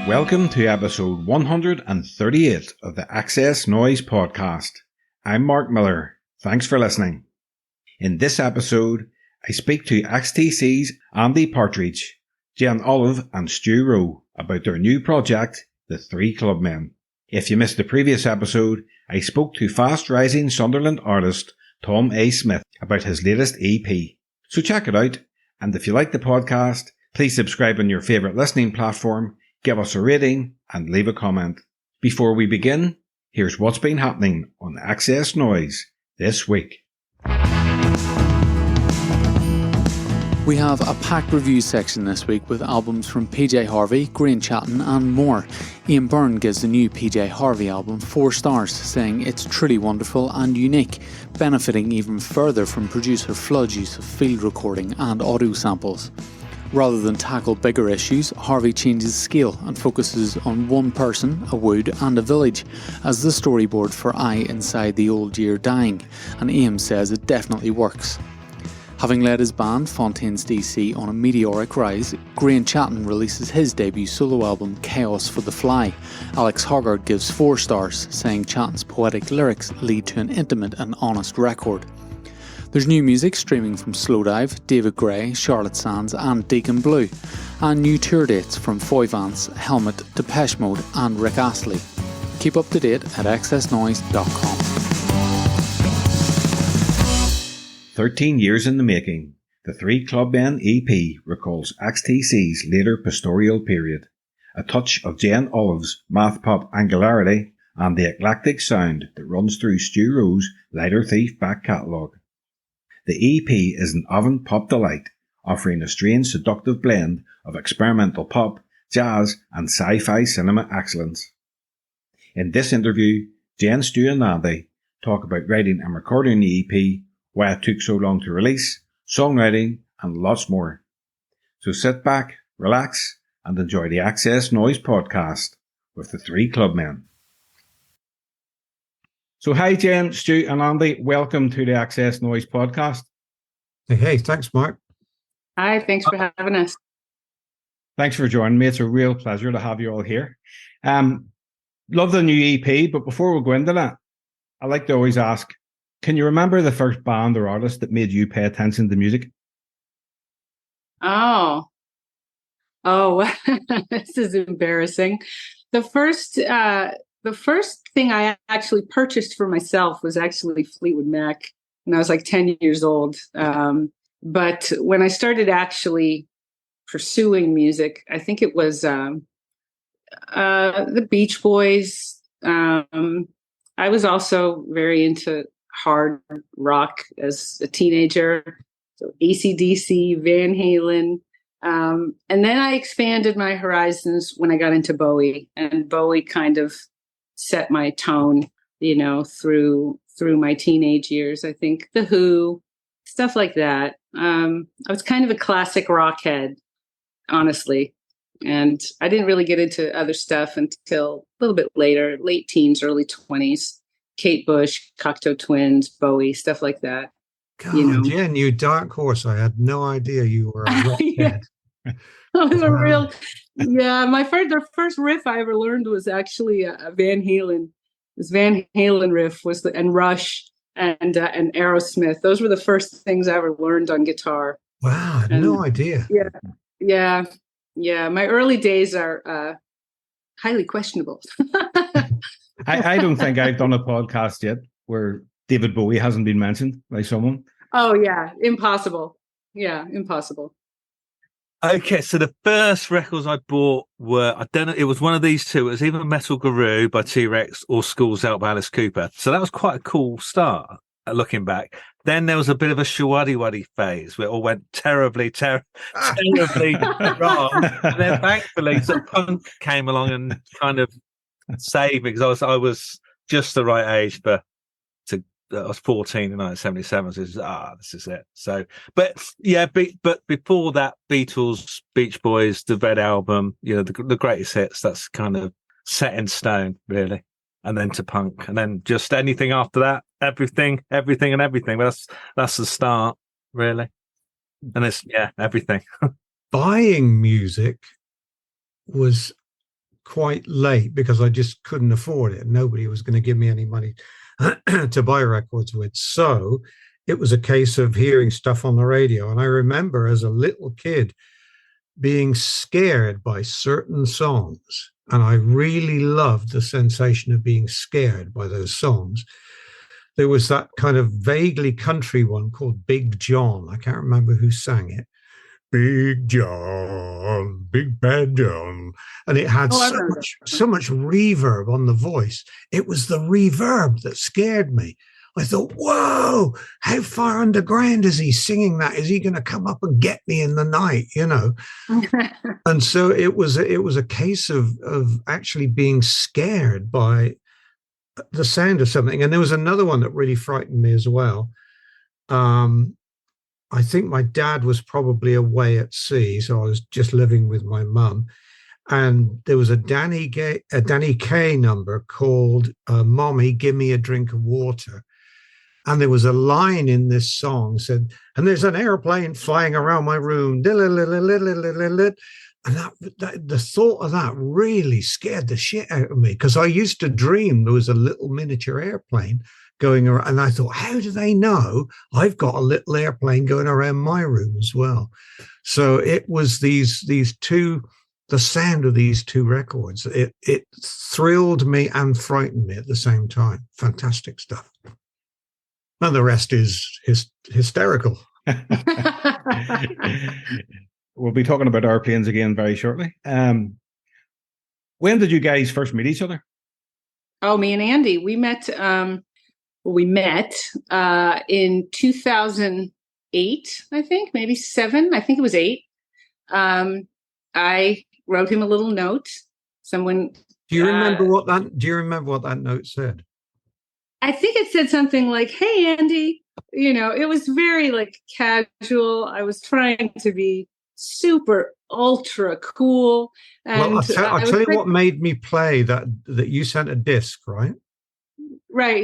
Welcome to episode 138 of the XS Noize Podcast. I'm Mark Millar. Thanks for listening. In this episode, I speak to XTC's Andy Partridge, Jen Olive and Stu Rowe about their new project, the Three Clubmen. If you missed the previous episode, I spoke to fast-rising Sunderland artist Tom A. Smith about his latest EP. So check it out, and if you like the podcast, please subscribe on your favourite listening platform, give us a rating, and leave a comment. Before we begin, here's what's been happening on XS Noize this week. We have a packed review section this week with albums from PJ Harvey, Green Chatton and more. Ian Byrne gives the new PJ Harvey album 4 stars, saying it's truly wonderful and unique, benefiting even further from producer Flood's use of field recording and audio samples. Rather than tackle bigger issues, Harvey changes scale and focuses on one person, a wood and a village as the storyboard for Eye Inside the Old Year Dying, and Ian says it definitely works. Having led his band, Fontaines DC, on a meteoric rise, Green Chatton releases his debut solo album, Chaos for the Fly. Alex Hoggard gives 4 stars, saying Chatton's poetic lyrics lead to an intimate and honest record. There's new music streaming from Slowdive, David Gray, Charlotte Sands and Deacon Blue, and new tour dates from Foy Vance, Helmet, Depeche Mode and Rick Astley. Keep up to date at xsnoize.com. 13 years in the making, the Three Clubmen EP recalls XTC's later pastoral period, a touch of Jen Olive's math-pop angularity and the eclectic sound that runs through Stu Rowe's Lighterthief back catalogue. The EP is an avant-pop delight, offering a strange seductive blend of experimental pop, jazz and sci-fi cinema excellence. In this interview, Jen, Stu and Andy talk about writing and recording the EP, why it took so long to release, songwriting and lots more. So sit back, relax and enjoy the XS Noize Podcast with the Three Clubmen. So hi Jen, Stu and Andy, welcome to the XS Noize Podcast. Hey, thanks Mark. Hi, thanks for having us. Thanks for joining me. It's a real pleasure to have you all here. Love the new EP, but before we go into that, I like to always ask, can you remember the first band or artist that made you pay attention to music? Oh, this is embarrassing. The first thing I actually purchased for myself was actually Fleetwood Mac, and I was like 10 years old. But when I started actually pursuing music, I think it was the Beach Boys. I was also very into hard rock as a teenager, so AC/DC, Van Halen. And then I expanded my horizons when I got into Bowie, and Bowie kind of set my tone, through my teenage years. I think The Who, stuff like that. I was kind of a classic rock head, honestly. And I didn't really get into other stuff until a little bit later, late teens, early 20s. Kate Bush, Cocteau Twins, Bowie, stuff like that. God, Jen, you dark horse. I had no idea you were a rock head. I was a real, the first riff I ever learned was actually a Van Halen. This Van Halen riff was and Rush and Aerosmith. Those were the first things I ever learned on guitar. Wow, I had no idea. Yeah. My early days are highly questionable. I don't think I've done a podcast yet where David Bowie hasn't been mentioned by someone. Oh yeah, impossible. Yeah, impossible. Okay, so the first records I bought were, I don't know, it was one of these two. It was either Metal Guru by T-Rex or Schools Out by Alice Cooper. So that was quite a cool start, looking back. Then there was a bit of a Shawaddy phase where it all went terribly wrong. And then thankfully, sort of punk came along and kind of saved me, because I was just the right age I was 14 in 1977. So this is it. So, but before that, Beatles, Beach Boys, the Red Album, the greatest hits. That's kind of set in stone, really. And then to punk, and then just anything after that, everything. But that's the start, really. And it's everything. Buying music was quite late because I just couldn't afford it. Nobody was going to give me any money to buy records with. So it was a case of hearing stuff on the radio. And I remember as a little kid being scared by certain songs. And I really loved the sensation of being scared by those songs. There was that kind of vaguely country one called Big John. I can't remember who sang it. Big John, Big Bad John. And it had so much reverb on the voice. It was the reverb that scared me. I thought, whoa, how far underground is he singing that? Is he going to come up and get me in the night, you know? And so it was a case of actually being scared by the sound of something. And there was another one that really frightened me as well. I think my dad was probably away at sea, so I was just living with my mum. And there was a Danny Kaye number called Mommy, Give Me a Drink of Water. And there was a line in this song said, and there's an airplane flying around my room. And the thought of that really scared the shit out of me, because I used to dream there was a little miniature airplane going around. And I thought, how do they know I've got a little airplane going around my room as well? So it was these two, the sound of these two records. It thrilled me and frightened me at the same time. Fantastic stuff. And the rest is hysterical. We'll be talking about airplanes again very shortly. When did you guys first meet each other? Oh, me and Andy, we met in 2008, I think, maybe 7. I think it was 8. I wrote him a little note. Do you remember what that note said? I think it said something like, "Hey, Andy," it was very like casual. I was trying to be super ultra cool. And well, I'll tell you what made me play that you sent a disc, right? Right.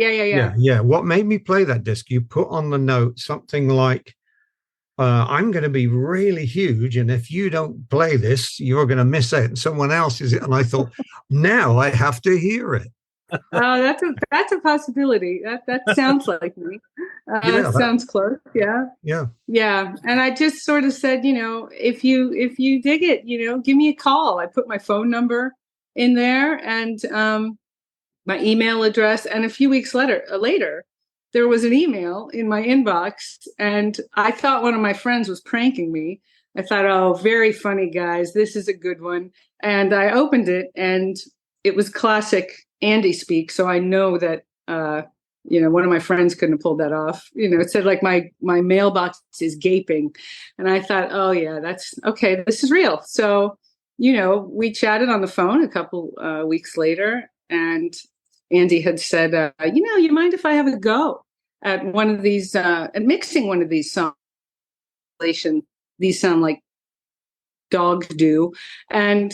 Yeah. What made me play that disc? You put on the note something like, I'm going to be really huge, and if you don't play this, you're going to miss out. And someone else is it. And I thought, now I have to hear it. Oh, that's a possibility. That sounds like me. Sounds close. Yeah. And I just sort of said, if you dig it, give me a call. I put my phone number in there and my email address. And a few weeks later, there was an email in my inbox, and I thought one of my friends was pranking me. I thought, oh, very funny, guys. This is a good one. And I opened it, and it was classic Andy speak. So I know that, one of my friends couldn't have pulled that off. It said like my mailbox is gaping. And I thought, oh yeah, that's okay. This is real. So, we chatted on the phone a couple weeks later, and Andy had said, you mind if I have a go at one of these, at mixing one of these songs? These sound like dogs do. And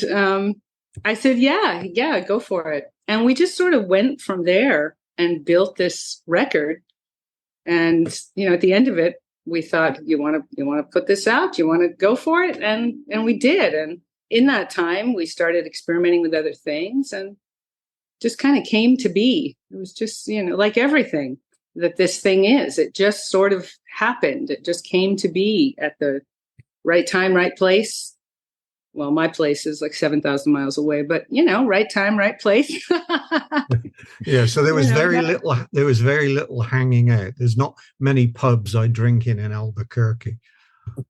I said, yeah, go for it. And we just sort of went from there and built this record. And, at the end of it, we thought, you want to put this out? You want to go for it? And we did. And in that time, we started experimenting with other things and just kind of came to be. It was just, like everything that this thing is, it just sort of happened. It just came to be at the right time, right place. Well, my place is like 7,000 miles away, but right time, right place. Yeah. So there was very little hanging out. There's not many pubs I drink in Albuquerque.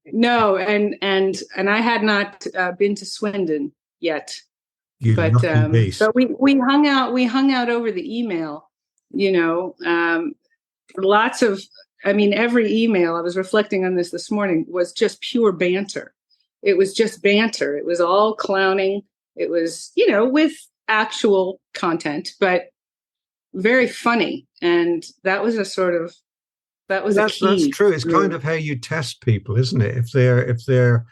No. And I had not been to Swindon yet, but we hung out over the email, lots of, every email, I was reflecting on this morning, was just pure banter. It was just banter. It was all clowning. It was, with actual content, but very funny. And that was that's true. It's kind of how you test people, isn't it? If they're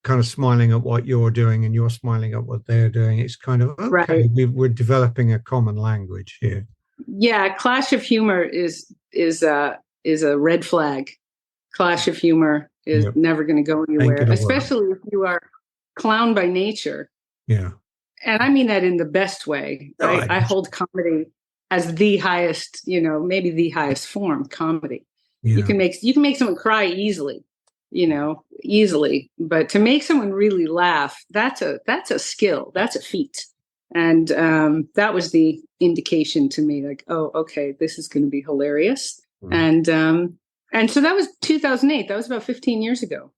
kind of smiling at what you're doing and you're smiling at what they're doing, it's kind of, okay, right. We're developing a common language here. Yeah. Clash of humor is a red flag. Clash of humor is never going to go anywhere, especially if you are clown by nature. Yeah. And I mean that in the best way. I hold comedy as the highest, maybe the highest form comedy. Yeah. You can make someone cry easily, easily, but to make someone really laugh, that's a skill, that's a feat. And that was the indication to me, like, oh, okay, this is going to be hilarious. Mm. And so that was 2008. That was about 15 years ago.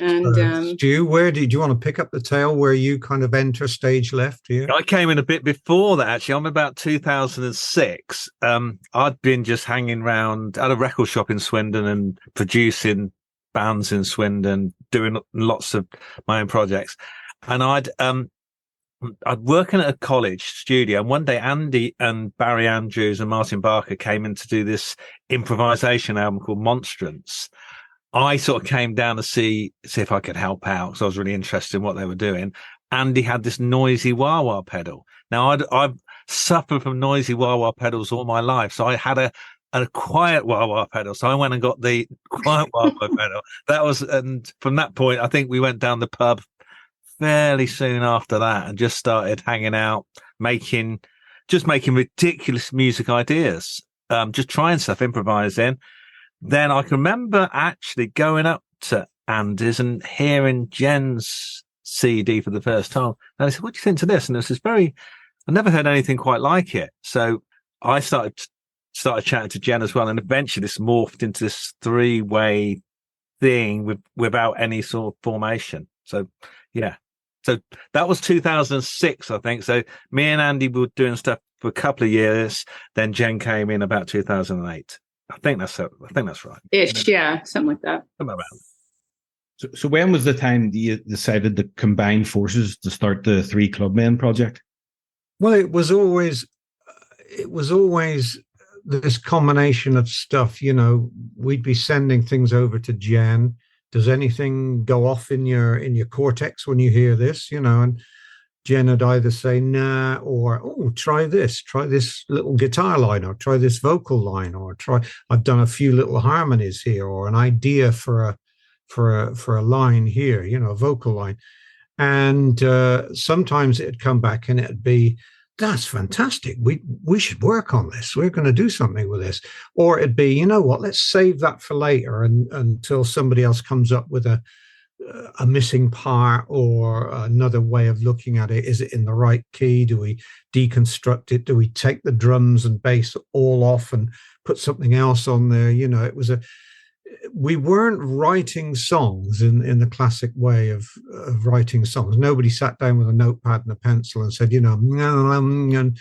And Stu, where did you want to pick up the tale where you kind of enter stage left here? I came in a bit before that, actually. I'm about 2006. I'd been just hanging around at a record shop in Swindon and producing bands in Swindon, doing lots of my own projects. And I'd working at a college studio, and one day Andy and Barry Andrews and Martin Barker came in to do this improvisation album called Monstrance. I sort of came down to see if I could help out, because I was really interested in what they were doing. Andy had this noisy wah-wah pedal. Now, I've suffered from noisy wah-wah pedals all my life, so I had a quiet wah-wah pedal. So I went and got the quiet wah-wah pedal. And from that point, I think we went down the pub fairly soon after that and just started hanging out, making ridiculous music ideas, just trying stuff, improvising. Then I can remember actually going up to Andy's and hearing Jen's CD for the first time. And I said, what do you think to this? And it was I never heard anything quite like it. So I started chatting to Jen as well. And eventually this morphed into this 3-way thing without any sort of formation. So, yeah. So that was 2006, I think. So me and Andy were doing stuff for a couple of years. Then Jen came in about 2008. I think that's right. Ish, yeah, something like that. So when was the time you decided to combine forces to start the Three Clubmen project? Well, it was always this combination of stuff. We'd be sending things over to Jen. Does anything go off in your cortex when you hear this? And Jen would either say nah, or try this little guitar line, or try this vocal line, or I've done a few little harmonies here, or an idea for a line here, a vocal line. And sometimes it'd come back and it'd be, that's fantastic. We should work on this. We're going to do something with this. Or it'd be, you know what, let's save that for later until somebody else comes up with a missing part or another way of looking at it. Is it in the right key? Do we deconstruct it? Do we take the drums and bass all off and put something else on there? We weren't writing songs in the classic way of writing songs. Nobody sat down with a notepad and a pencil and said, and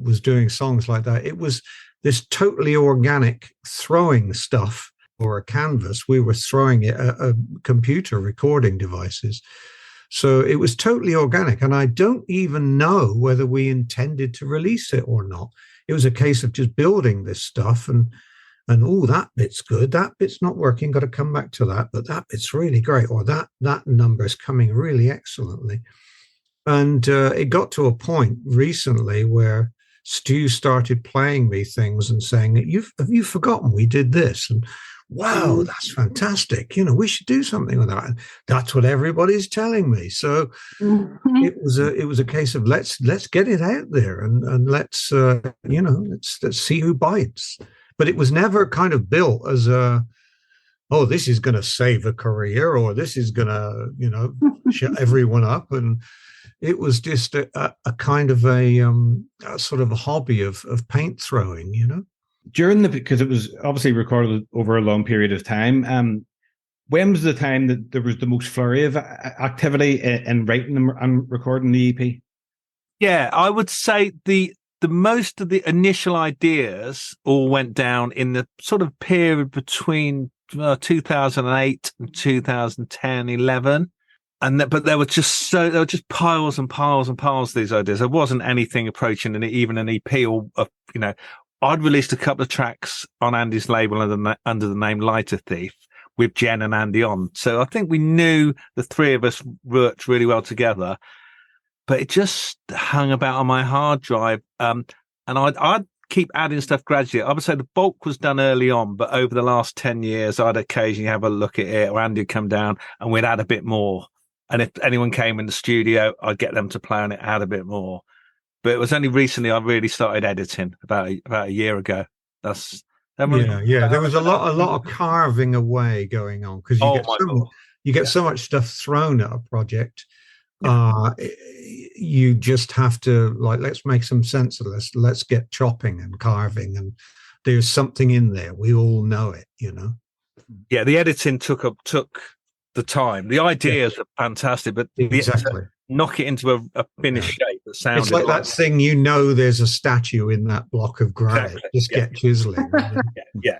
was doing songs like that. It was this totally organic throwing stuff or a canvas. We were throwing it at a computer recording devices. So it was totally organic. And I don't even know whether we intended to release it or not. It was a case of just building this stuff and that bit's good, that bit's not working, got to come back to that, but that bit's really great, or that number is coming really excellently. And it got to a point recently where Stu started playing me things and saying, have you forgotten we did this? And wow, that's fantastic. We should do something with that. And that's what everybody's telling me. So it was a case of let's get it out there and let's see who bites. But it was never kind of built as this is going to save a career, or this is going to, shut everyone up. And it was just a kind of a sort of a hobby of paint throwing, because it was obviously recorded over a long period of time. When was the time that there was the most flurry of activity in writing and recording the EP? Yeah, I would say the most of the initial ideas all went down in the sort of period between 2008 and 2010, 11. But there were just piles and piles and piles of these ideas. There wasn't anything approaching even an EP or, I'd released a couple of tracks on Andy's label under the name Lighterthief with Jen and Andy on. So I think we knew the three of us worked really well together, but it just hung about on my hard drive. And I'd keep adding stuff gradually. I would say the bulk was done early on, but over the last 10 years, I'd occasionally have a look at it, or Andy would come down and we'd add a bit more. And if anyone came in the studio, I'd get them to plan it out a bit more. But it was only recently I really started editing about a year ago. There was a lot of carving away going on because you get so much stuff thrown at a project. Yeah. You just have to let's make some sense of this. Let's get chopping and carving, and there's something in there. We all know it, Yeah, the editing took the time. The ideas are fantastic, but exactly. Knock it into a finished shape that sounds. It's like that thing, there's a statue in that block of granite. Exactly. Just get chiseling. Yeah.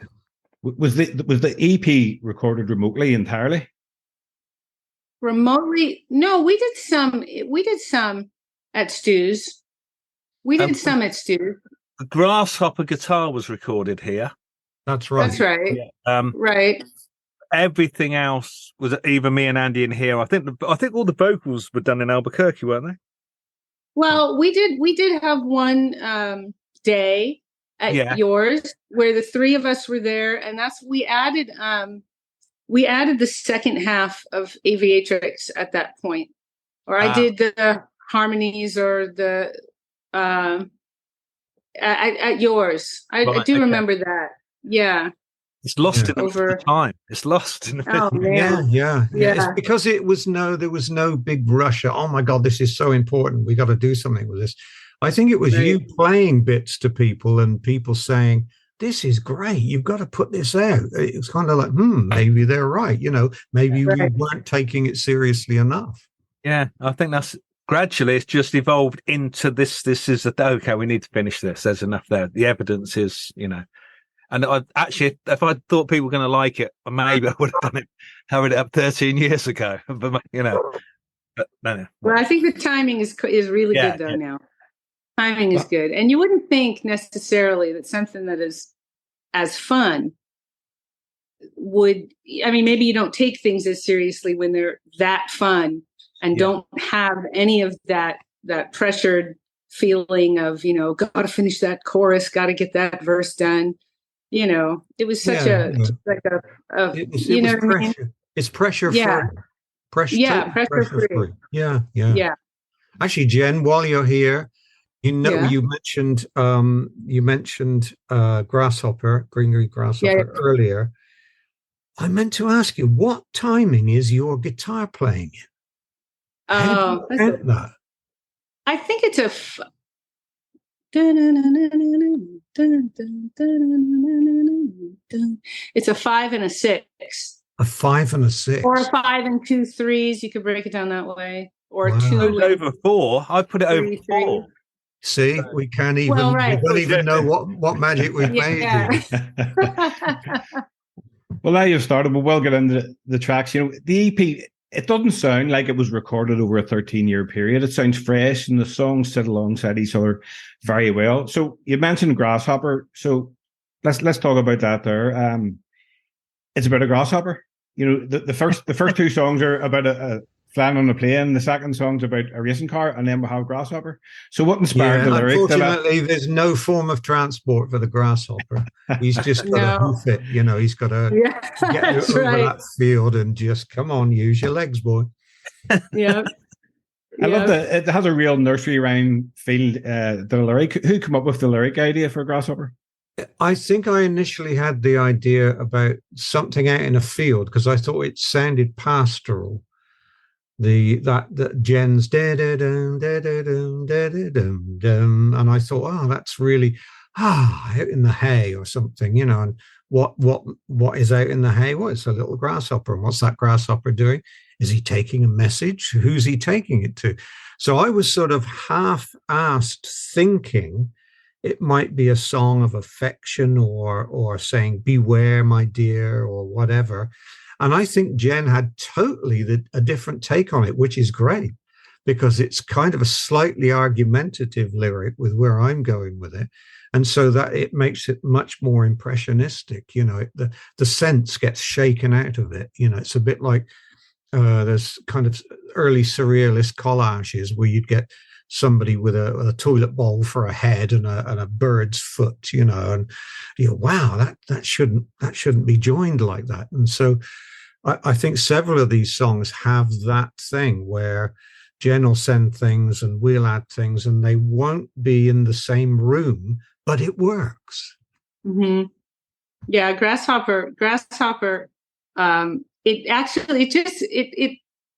Was the EP recorded remotely entirely? Remotely? No, we did some at Stu's. We did some at Stu's. The Grasshopper guitar was recorded here. That's right. That's right. Yeah. Right. Everything else was either me and Andy in here. I think all the vocals were done in Albuquerque, weren't they? Well, we did have one day at yours where the three of us were there, and we added the second half of Aviatrix at that point, or I did the harmonies or the at yours. I do remember that. Yeah. It's lost in the time. It's lost in the Yeah. It's because there was no big rush. Oh my God, this is so important. We got to do something with this. I think it was you playing bits to people and people saying, "This is great. You've got to put this out." It was kind of like, maybe they're right. Maybe we weren't taking it seriously enough. Yeah, I think that's gradually it's just evolved into this. This is okay. We need to finish this. There's enough there. The evidence is, And if I thought people were going to like it, maybe I would have done it, hurried it up 13 years ago. But no. Well, I think the timing is really good though now. Timing is good, and you wouldn't think necessarily that something that is as fun would. I mean, maybe you don't take things as seriously when they're that fun and don't have any of that pressured feeling of got to finish that chorus, got to get that verse done. It was such pressure. It's pressure free. Pressure free. Yeah. Actually, Jen, while you're here, you mentioned Grasshopper, Greenery Grasshopper earlier. I meant to ask you, what timing is your guitar playing in? Oh, that? I think it's a. It's a 5 and a 6. A 5 and a 6. Or a 5 and 2 3s. You could break it down that way. Or 2 over 4. I put it over 4. See, we can't even. We don't even know what magic we've made. Well, now you've started, but we'll get into the tracks. The EP. It doesn't sound like it was recorded over a 13-year period. It sounds fresh, and the songs sit alongside each other very well. So you mentioned Grasshopper. So let's talk about that there. It's about a grasshopper. The first two songs are about a flying on a plane. The second song's about a racing car, and then we'll have Grasshopper. So what inspired the lyric? Unfortunately, there's no form of transport for the grasshopper. He's just got to hoof it. He's got to get over that field and just come on, use your legs, boy. Yeah. I love that it has a real nursery rhyme feel. The lyric. Who came up with the lyric idea for Grasshopper? I think I initially had the idea about something out in a field because I thought it sounded pastoral. That Jen's da-da-dum, da-da-dum, da-da-dum, and I thought, that's really out in the hay or something, and what is out in the hay? Well, it's a little grasshopper, and what's that grasshopper doing? Is he taking a message? Who's he taking it to? So I was sort of half-assed thinking it might be a song of affection or saying beware, my dear, or whatever. And I think Jen had totally a different take on it, which is great because it's kind of a slightly argumentative lyric with where I'm going with it. And so that it makes it much more impressionistic. The sense gets shaken out of it. It's a bit like there's kind of early surrealist collages where you'd get somebody with a toilet bowl for a head and a bird's foot, and wow, that shouldn't be joined like that. And so I think several of these songs have that thing where Jen will send things and we'll add things, and they won't be in the same room, but it works. Mm-hmm. Yeah, Grasshopper.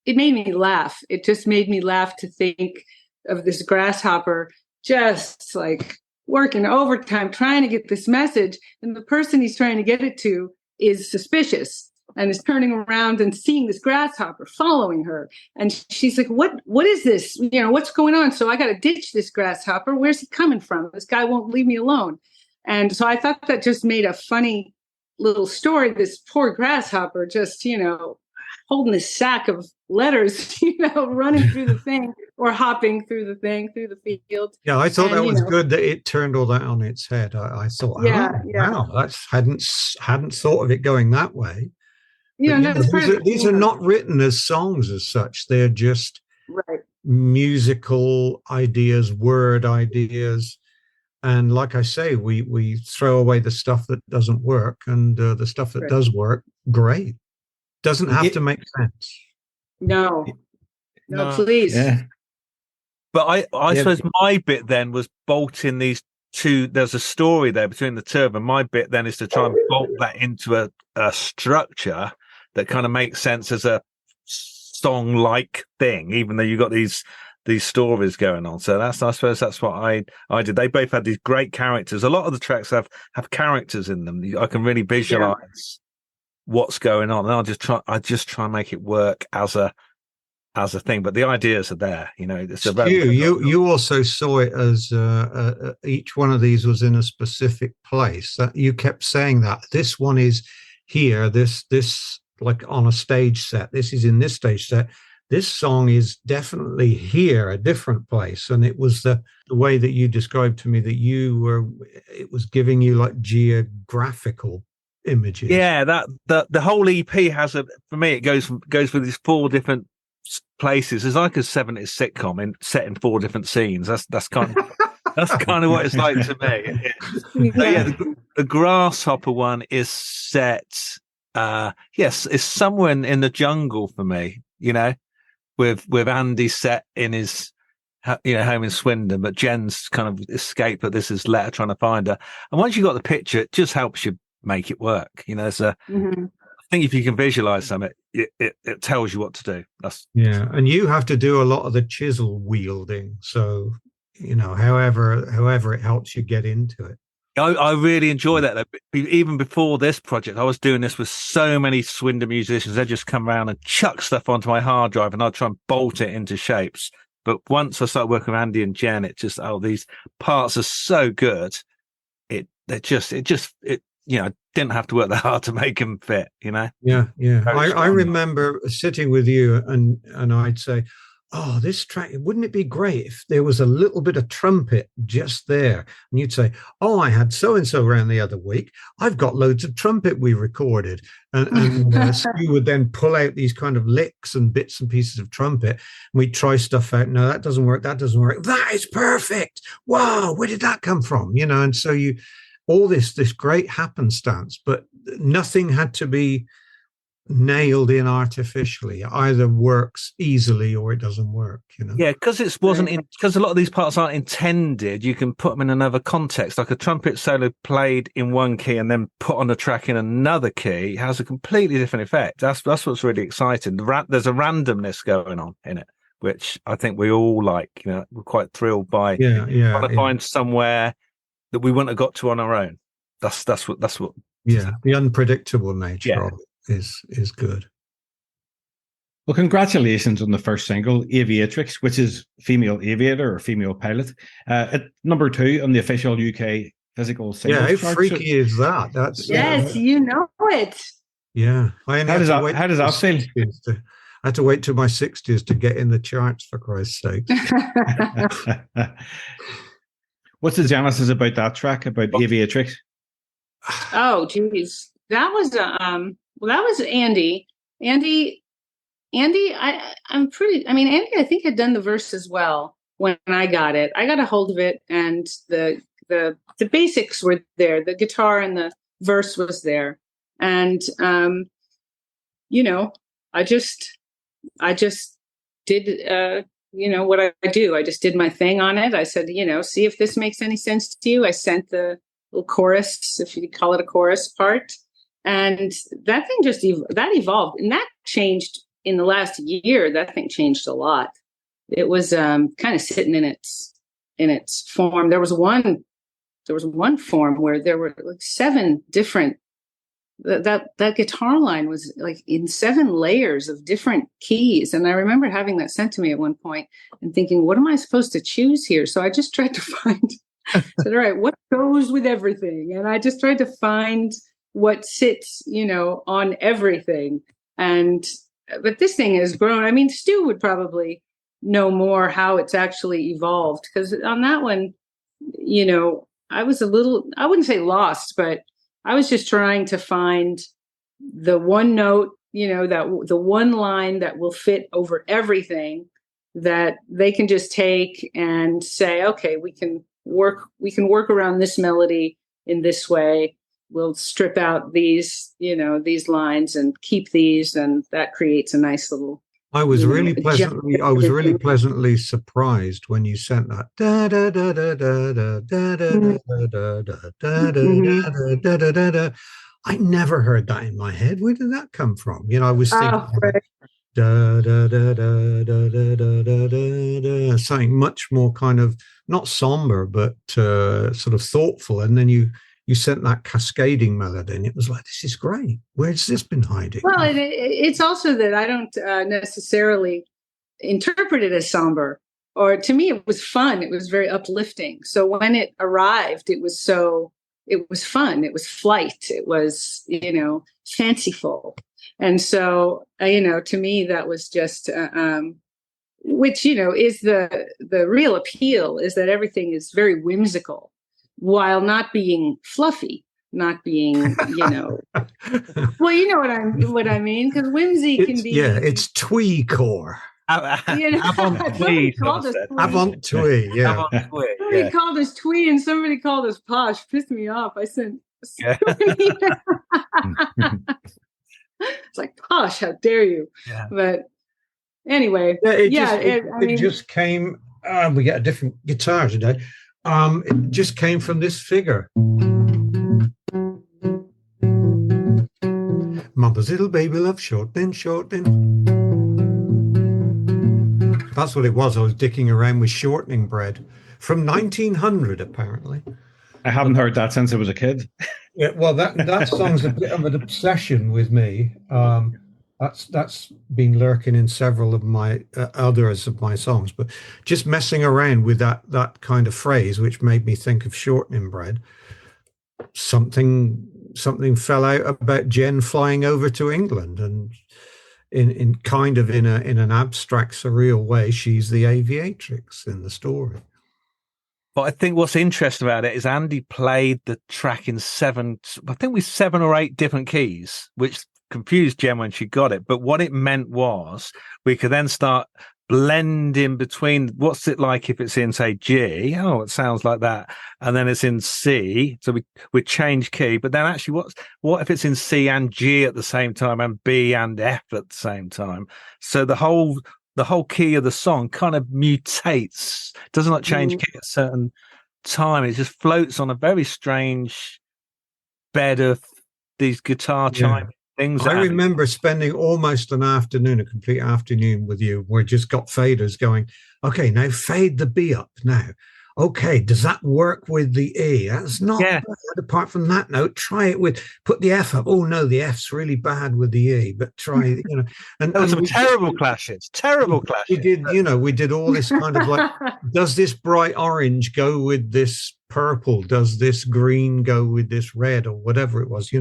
It made me laugh. It just made me laugh to think of this grasshopper just like working overtime trying to get this message, and the person he's trying to get it to is suspicious and is turning around and seeing this grasshopper following her, and she's like, what is this, what's going on? So I got to ditch this grasshopper. Where's he coming from? This guy won't leave me alone. And so I thought that just made a funny little story. This poor grasshopper just holding this sack of letters, running through the thing or hopping through the field. Yeah, I thought that was good that it turned all that on its head. I thought, wow, hadn't thought of it going that way. These are not written as songs as such. They're just musical ideas, word ideas. And like I say, we throw away the stuff that doesn't work, and the stuff that does work, great. Doesn't have to make sense. No, please. Yeah. But I suppose my bit then was bolting these two. There's a story there between the two of them. My bit then is to try and bolt that into a structure that kind of makes sense as a song-like thing, even though you've got these stories going on. So I suppose that's what I did. They both had these great characters. A lot of the tracks have characters in them. I can really visualize what's going on, and I just try and make it work as a thing. But the ideas are there. It's you also saw it as each one of these was in a specific place. That you kept saying that this one is here. This like on a stage set. This is in this stage set. This song is definitely here, a different place. And it was the way that you described to me that it was giving you like geographical images. Yeah, that the whole EP has for me, it goes with these 4 different places. It's like a 70s sitcom set in 4 different scenes. That's kind of that's kind of what it's like to me. The grasshopper one is set. It's somewhere in the jungle for me. With Andy set in his, home in Swindon, but Jen's kind of escaped, but this is Letter trying to find her. And once you got the picture, it just helps you make it work. I think if you can visualize something, it tells you what to do. And you have to do a lot of the chisel wielding. So, however it helps you get into it. I really enjoy that. Even before this project, I was doing this with so many Swindon musicians. They'd just come around and chuck stuff onto my hard drive, and I'd try and bolt it into shapes. But once I started working with Andy and Jen, it just these parts are so good. It didn't have to work that hard to make them fit. Yeah. I remember sitting with you, and I'd say, oh, this track, wouldn't it be great if there was a little bit of trumpet just there? And you'd say, oh, I had so-and-so around the other week. I've got loads of trumpet we recorded. And Stu would then pull out these kind of licks and bits and pieces of trumpet. And we'd try stuff out. No, that doesn't work. That doesn't work. That is perfect. Wow, where did that come from? And so all this great happenstance, but nothing had to be nailed in artificially. It either works easily or it doesn't work. Because because a lot of these parts aren't intended. You can put them in another context, like a trumpet solo played in one key and then put on a track in another key has a completely different effect. That's what's really exciting. There's a randomness going on in it, which I think we all like. We're quite thrilled by trying to find somewhere that we wouldn't have got to on our own. That's what. The unpredictable nature of it is good. Well, congratulations on the first single, Aviatrix, which is female aviator or female pilot. At number 2 on the official UK physical singles chart. Yeah, how freaky is that? That's you know it. Yeah. How does that feel? I had to wait till my 60s to get in the charts, for Christ's sake. What's the genesis about that track, about Aviatrix? Oh, geez. That was that was Andy. Andy, Andy, I think had done the verse as well when I got it. I got a hold of it, and the basics were there. The guitar and the verse was there, and I just did, what I do. I just did my thing on it. I said, see if this makes any sense to you. I sent the little chorus, if you could call it a chorus part. And that thing that evolved, and that changed in the last year. That thing changed a lot. It was kind of sitting in its form. There was one form where there were like 7 different. That guitar line was like in 7 layers of different keys. And I remember having that sent to me at one point and thinking, what am I supposed to choose here? So I just tried to find, said, all right, what goes with everything? And I just tried to find what sits, on everything. But this thing has grown. I mean, Stu would probably know more how it's actually evolved, because on that one, I was a little, I wouldn't say lost, but I was just trying to find the one note, that the one line that will fit over everything, that they can just take and say, okay, we can work around this melody in this way. We'll strip out these lines and keep these, and that creates a nice little. I was really pleasantly surprised when you sent that. Da da da da da da da da da da da da da. I never heard that in my head. Where did that come from? I was thinking da da da da da da da da da, something much more kind of not somber but sort of thoughtful, and then you sent that cascading melody, and it was like, this is great. Where's this been hiding? Well, it's also that I don't necessarily interpret it as somber. Or to me, it was fun. It was very uplifting. So when it arrived, it was fun. It was flight. It was, fanciful. And so, to me, that was just, which, is the real appeal, is that everything is very whimsical, while not being fluffy, not being, well, you know what I mean? Because whimsy can be. Yeah, it's twee core. Avant-twee. Avant-twee, yeah. Somebody called us twee and somebody called us posh. Pissed me off. I sent. It's like, posh, how dare you? Yeah. But anyway, it just came. We get a different guitar today. It just came from this figure. Mama's little baby loves shortening. That's what it was. I was dicking around with shortening bread from 1900, apparently. I haven't heard that since I was a kid. Yeah, well, that song's a bit of an obsession with me. That's been lurking in several of my others of my songs, but just messing around with that kind of phrase, which made me think of shortening bread. Something fell out about Jen flying over to England, and in an abstract, surreal way, she's the aviatrix in the story. But I think what's interesting about it is Andy played the track in 7 or 8 different keys, which confused Jen when she got it. But what it meant was we could then start blending between what's it like if it's in, say, G. Oh, it sounds like that. And then it's in C. So we change key. But then actually what if it's in C and G at the same time, and B and F at the same time? So the whole key of the song kind of mutates. It does not change key at a certain time. It just floats on a very strange bed of these guitar chiming things. I remember spending almost a complete afternoon with you, where just got faders going, okay, now fade the B up now. Okay, does that work with the E? That's not bad. Apart from that note, try it with, put the F up. Oh no, the F's really bad with the E, but try, And there were some terrible clashes. We did all this kind of like, does this bright orange go with this purple? Does this green go with this red, or whatever it was,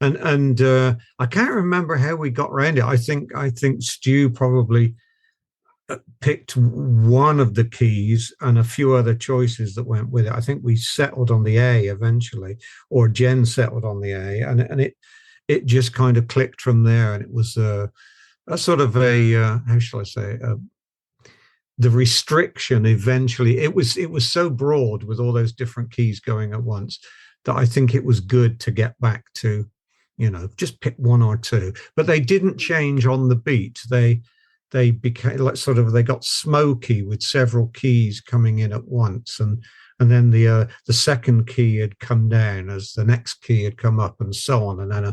And I can't remember how we got around it. I think Stu probably picked one of the keys and a few other choices that went with it. I think we settled on the A eventually, or Jen settled on the A, and it just kind of clicked from there. And it was a sort of how shall I say, the restriction eventually. It was so broad with all those different keys going at once that I think it was good to get back to just pick one or two. But they didn't change on the beat. They became like they got smoky with several keys coming in at once, and then the second key had come down as the next key had come up, and so on, and then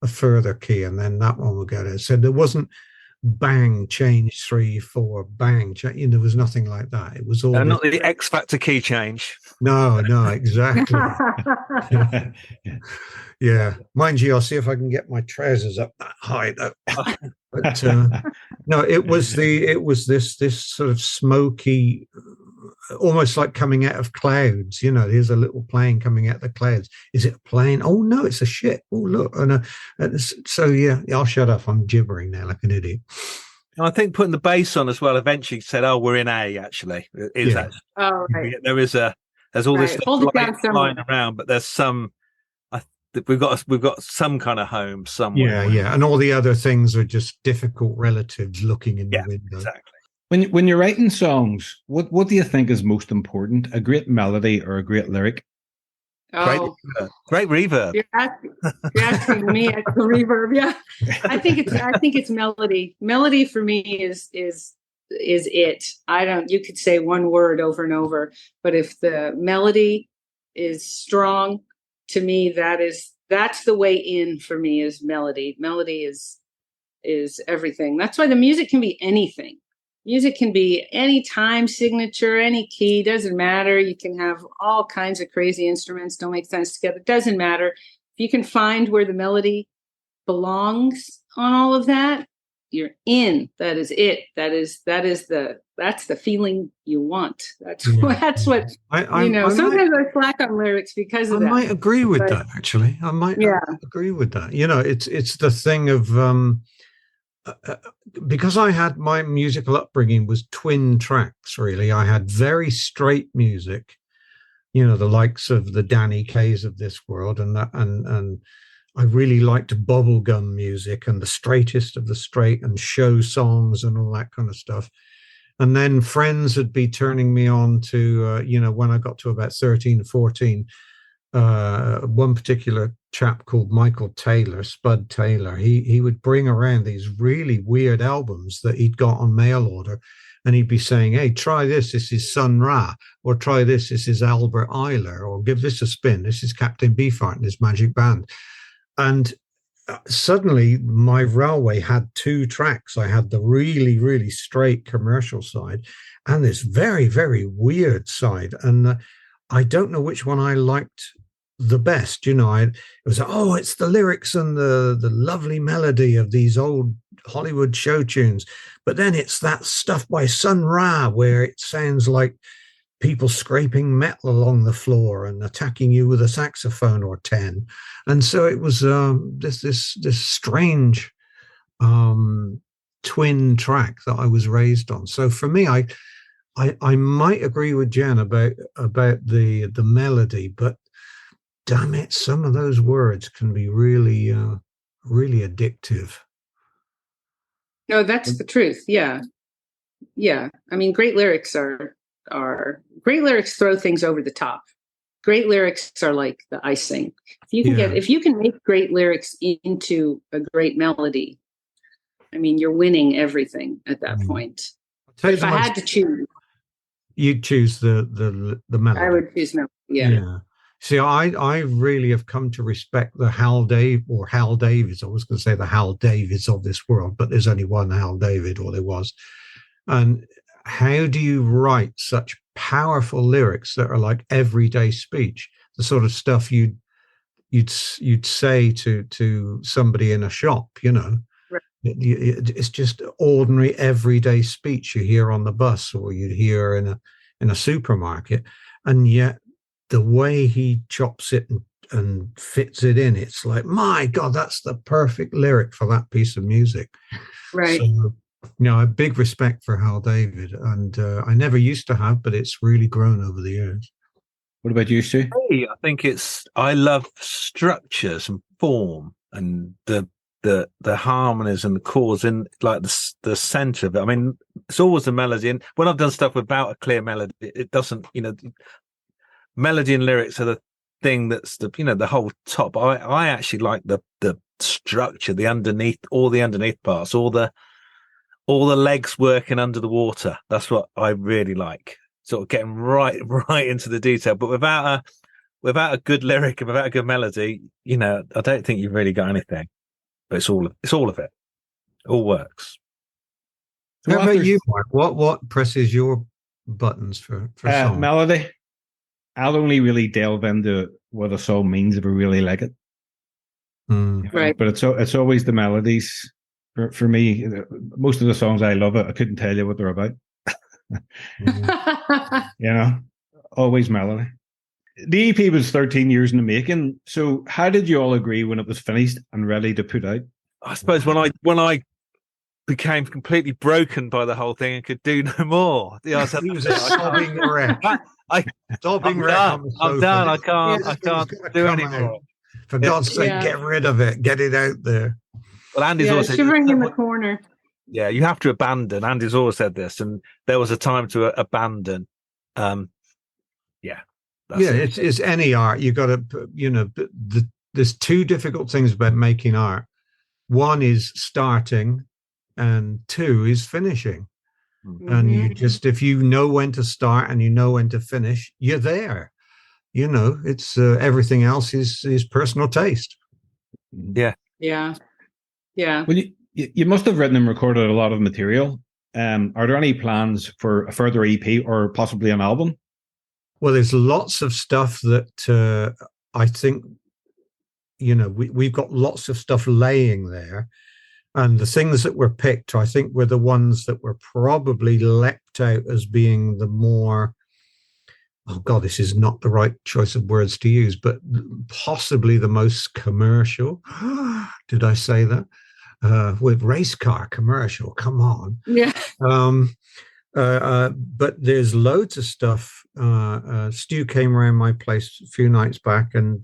a further key, and then that one would go there. So there wasn't bang, change 3, 4, bang, change. There was nothing like that. It was all not the X Factor key change. No, exactly. Yeah, mind you, I'll see if I can get my trousers up that high though. But no, it was this sort of smoky, almost like coming out of clouds. Here's a little plane coming out of the clouds. Is it a plane? Oh no, it's a ship. Oh look, so yeah, I'll shut up. I'm gibbering now like an idiot. I think putting the bass on as well eventually said, "Oh, we're in A." Actually, actually. Oh, right. There's all this stuff flying around, but there's some. We've got some kind of home somewhere. Yeah, and all the other things are just difficult relatives looking in the window. Exactly. When you're writing songs, what do you think is most important? A great melody or a great lyric? Oh, great reverb. You're asking me at the reverb. Yeah, I think it's melody. Melody for me is it. You could say one word over and over, but if the melody is strong, to me, that's the way in for me is melody. Melody is everything. That's why the music can be anything. Music can be any time signature, any key, doesn't matter. You can have all kinds of crazy instruments, don't make sense together. Doesn't matter. If you can find where the melody belongs on all of that, you're in. That is it. That's the feeling you want. That's what sometimes I slack on lyrics because of that. I might agree with that, actually. I might agree with that. It's the thing of because I had my musical upbringing was twin tracks, really. I had very straight music, the likes of the Danny Kays of this world, and I really liked bubblegum music and the straightest of the straight and show songs and all that kind of stuff. And then friends would be turning me on to, when I got to about 13, 14, one particular chap called Michael Taylor, Spud Taylor, he would bring around these really weird albums that he'd got on mail order. And he'd be saying, hey, try this is Sun Ra, or try this is Albert Eiler, or give this a spin. This is Captain Beefheart and his Magic Band. And suddenly my railway had two tracks. I had the really, really straight commercial side and this very, very weird side. And I don't know which one I liked the best. It was, it's the lyrics and the lovely melody of these old Hollywood show tunes. But then it's that stuff by Sun Ra where it sounds like people scraping metal along the floor and attacking you with a saxophone or 10. And so it was this strange twin track that I was raised on. So for me, I might agree with Jen about the melody, but damn it, some of those words can be really, really addictive. No, that's the truth. Yeah. Yeah. I mean, great lyrics great lyrics throw things over the top. Great lyrics are like the icing. If you can make great lyrics into a great melody, I mean, you're winning everything at that point. If I had to choose, you'd choose the melody. I would choose melody. Yeah. See, I really have come to respect the Hal Davids. I was going to say the Hal Davids of this world, but there's only one Hal David, or there was. And how do you write such powerful lyrics that are like everyday speech, the sort of stuff you'd say to somebody in a shop, Right. It's just ordinary everyday speech you hear on the bus or you'd hear in a supermarket, and yet the way he chops it and fits it in, it's like, my God, that's the perfect lyric for that piece of music. Right. So, a big respect for Hal David, and I never used to have, but it's really grown over the years. What about you, Stu? I think I love structures and form and the harmonies and the chords in like the center of it. I mean, it's always the melody, and when I've done stuff without a clear melody, it doesn't, melody and lyrics are the thing that's the whole top. I actually like the structure, all the underneath parts, all the legs working under the water. That's what I really like. Sort of getting right into the detail, but without a good lyric and without a good melody, I don't think you've really got anything. But it's all of it. All works. How about you, Mark? What presses your buttons for song? Melody. I'll only really delve into what a song means if I really like it. Right. But it's always the melodies for me. Most of the songs I love I couldn't tell you what they're about. Always melody. The EP was 13 years in the making. So how did you all agree when it was finished and ready to put out? I suppose when I became completely broken by the whole thing and could do no more. He was a sobbing wreck. Sobbing wreck. I'm done. I can't do anymore. For God's sake, get rid of it. Get it out there. Well, Andy's always shivering in the corner. Yeah, you have to abandon. Andy's always said this, and there was a time to abandon. It's any art. You got to, there's two difficult things about making art. One is starting, and two is finishing. Mm-hmm. And you just, if you know when to start and you know when to finish, you're there. It's everything else is personal taste. Yeah. Well, you must have written and recorded a lot of material. Are there any plans for a further EP or possibly an album? Well, there's lots of stuff that I think, we've got lots of stuff laying there. And the things that were picked, I think, were the ones that were probably leapt out as being the more, oh God, this is not the right choice of words to use, but possibly the most commercial. Did I say that? With race car commercial, come on. Yeah. But there's loads of stuff. Stu came around my place a few nights back and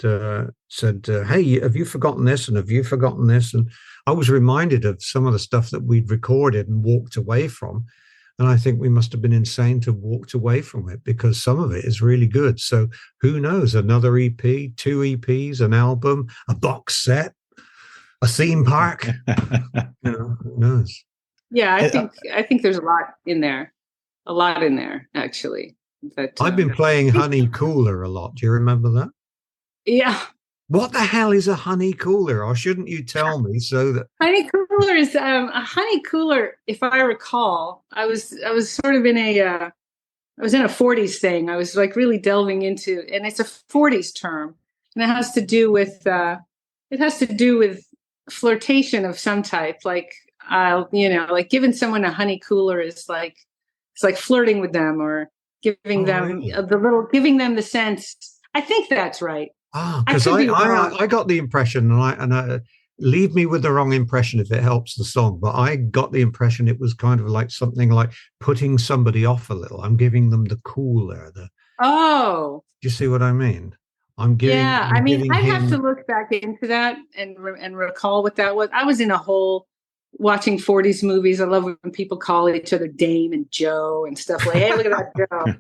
said, hey, have you forgotten this? And have you forgotten this? And I was reminded of some of the stuff that we'd recorded and walked away from. And I think we must have been insane to have walked away from it because some of it is really good. So who knows? Another EP, 2 EPs, an album, a box set, a theme park. Who knows? Yeah, I think there's a lot in there. A lot in there, actually. But, I've been playing Honey Cooler a lot. Do you remember that? Yeah. What the hell is a honey cooler? Or shouldn't you tell me so that honey cooler is a honey cooler? If I recall, I was sort of in a 40s thing. I was like really delving into, and it's a 40s term, and it has to do with flirtation of some type. Like like giving someone a honey cooler is like it's like flirting with them or giving them the sense. I think that's right. Because I got the impression, and I leave me with the wrong impression if it helps the song, but I got the impression it was kind of like something like putting somebody off a little. I'm giving them the cooler. Do you see what I mean? I have to look back into that and recall what that was. I was in a whole watching 40s movies. I love when people call each other Dame and Joe and stuff like, hey, look at that Joe.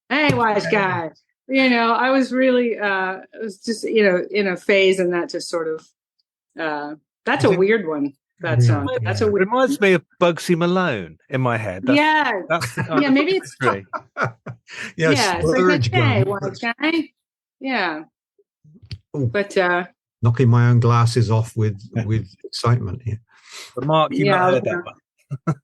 Hey, wise guy. I was really, it was just, in a phase, and that just sort of, that's a weird one. That song. That's a weird. It reminds me of Bugsy Malone in my head. Maybe it's. It's like, hey, wise guy. Yeah. Ooh. But knocking my own glasses off with excitement here. But Mark, you might have heard that one.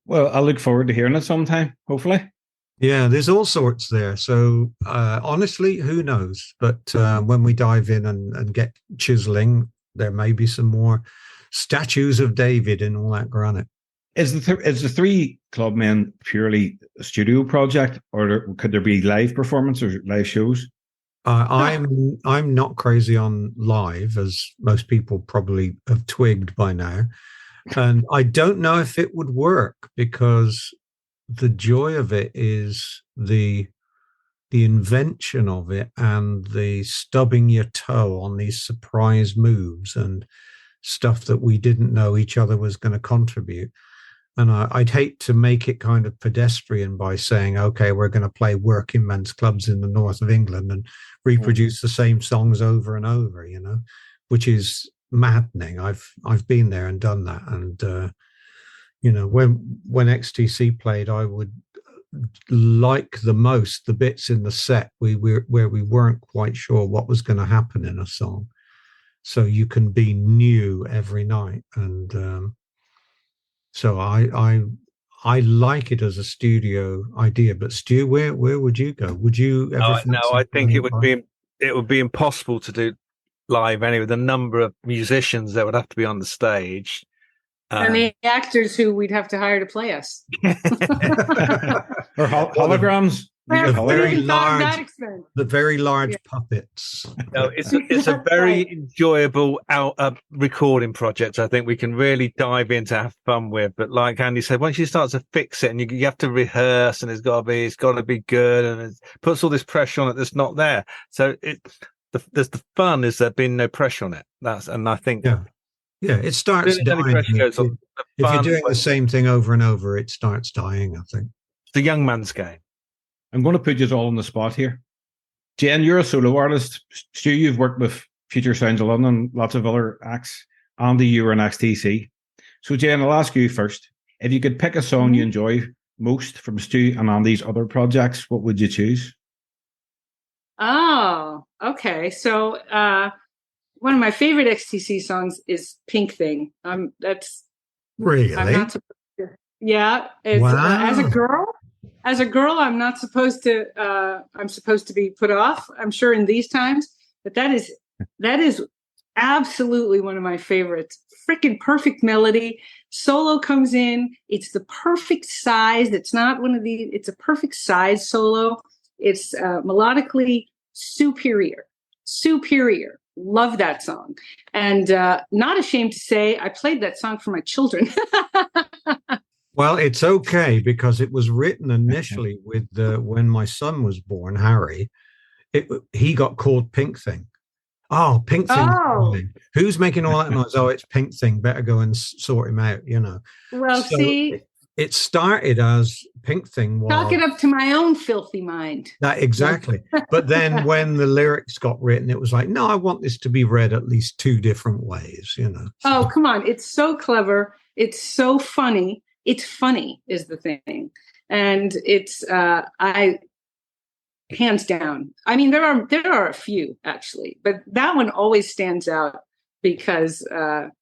Well, I look forward to hearing it sometime, hopefully. Yeah, there's all sorts there. So honestly, who knows? But when we dive in and get chiseling, there may be some more statues of David in all that granite. Is the 3 Clubmen purely a studio project, or could there be live performance or live shows? I'm not crazy on live, as most people probably have twigged by now. And I don't know if it would work because the joy of it is the invention of it and the stubbing your toe on these surprise moves and stuff that we didn't know each other was going to contribute. And I'd hate to make it kind of pedestrian by saying, okay, we're going to play working men's clubs in the north of England and reproduce the same songs over and over, which is maddening. I've been there and done that. And when XTC played, I would like the most the bits in the set where we weren't quite sure what was going to happen in a song. So you can be new every night, and so I like it as a studio idea. But Stu, where would you go? Would you ever? No, I think it would be impossible to do live anyway. The number of musicians that would have to be on the stage, and the actors who we'd have to hire to play us, or holograms. The very large puppets. No, it's a very enjoyable recording project. I think we can really dive in to have fun with. But like Andy said, once you start to fix it and you have to rehearse, and it's got to be good, and it puts all this pressure on it that's not there. So the fun is there being no pressure on it. I think it starts dying. If you're doing the same thing over and over, it starts dying. I think it's a young man's game. I'm going to put you all on the spot here. Jen, you're a solo artist. Stu, you've worked with Future Sounds of London, lots of other acts. Andy, you were an XTC. So Jen, I'll ask you first. If you could pick a song you enjoy most from Stu and Andy's other projects, what would you choose? Oh, okay. So one of my favorite XTC songs is Pink Thing. That's really? I'm not supposed to, yeah. It's, wow. As a girl, I'm not supposed to. I'm supposed to be put off. I'm sure in these times, but that is absolutely one of my favorites. Freaking perfect melody. Solo comes in. It's the perfect size. It's not one of these. It's a perfect size solo. It's melodically superior. Love that song, and not ashamed to say I played that song for my children. Well, it's okay because it was written initially with when my son was born, Harry. He got called Pink Thing. Oh, Pink Thing. Oh. Who's making all that noise? Oh, it's Pink Thing. Better go and sort him out, Well, so see, it started as Pink Thing. Chalk it up to my own filthy mind. Exactly. But then when the lyrics got written, it was like, no, I want this to be read at least two different ways, So. Oh, come on. It's so clever. It's so funny. It's funny is the thing. And it's, hands down. I mean, there are a few actually, but that one always stands out because the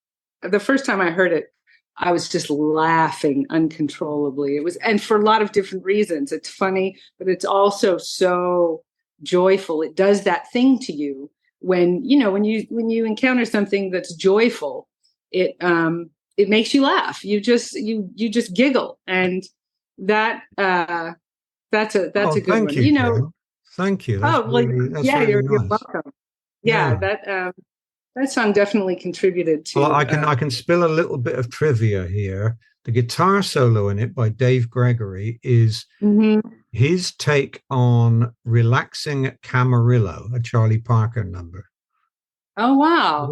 first time I heard it, I was just laughing uncontrollably. And for a lot of different reasons. It's funny, but it's also so joyful. It does that thing to you when you encounter something that's joyful. It makes you laugh. You just giggle, and that's a good one. Thank you. You're welcome. Yeah. That song definitely contributed to. Well, I can spill a little bit of trivia here. The guitar solo in it by Dave Gregory is his take on Relaxing at Camarillo, a Charlie Parker number. Oh, wow.